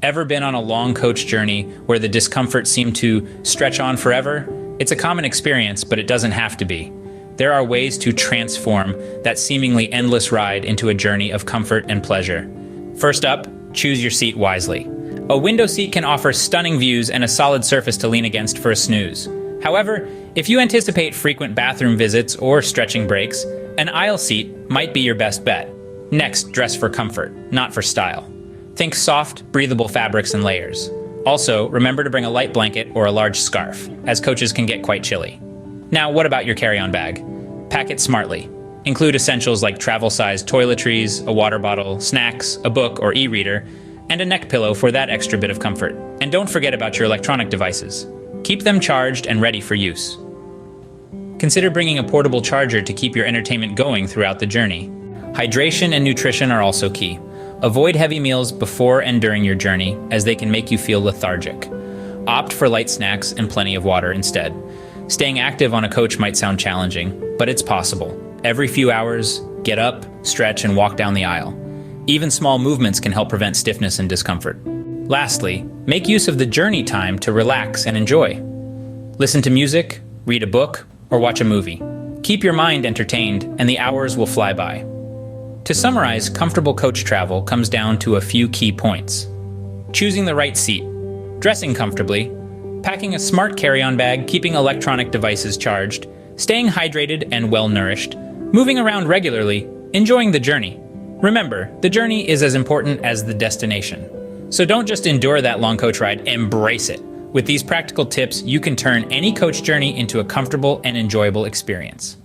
Ever been on a long coach journey where the discomfort seemed to stretch on forever? It's a common experience, but it doesn't have to be. There are ways to transform that seemingly endless ride into a journey of comfort and pleasure. First up, choose your seat wisely. A window seat can offer stunning views and a solid surface to lean against for a snooze. However, if you anticipate frequent bathroom visits or stretching breaks, an aisle seat might be your best bet. Next, dress for comfort, not for style. Think soft, breathable fabrics and layers. Also, remember to bring a light blanket or a large scarf, as coaches can get quite chilly. Now, what about your carry-on bag? Pack it smartly. Include essentials like travel-sized toiletries, a water bottle, snacks, a book or e-reader, and a neck pillow for that extra bit of comfort. And don't forget about your electronic devices. Keep them charged and ready for use. Consider bringing a portable charger to keep your entertainment going throughout the journey. Hydration and nutrition are also key. Avoid heavy meals before and during your journey, as they can make you feel lethargic. Opt for light snacks and plenty of water instead. Staying active on a coach might sound challenging, but it's possible. Every few hours, get up, stretch, and walk down the aisle. Even small movements can help prevent stiffness and discomfort. Lastly, make use of the journey time to relax and enjoy. Listen to music, read a book, or watch a movie. Keep your mind entertained, and the hours will fly by. To summarize, comfortable coach travel comes down to a few key points. Choosing the right seat, dressing comfortably, packing a smart carry-on bag, keeping electronic devices charged, staying hydrated and well-nourished, moving around regularly, enjoying the journey. Remember, the journey is as important as the destination. So don't just endure that long coach ride, embrace it. With these practical tips, you can turn any coach journey into a comfortable and enjoyable experience.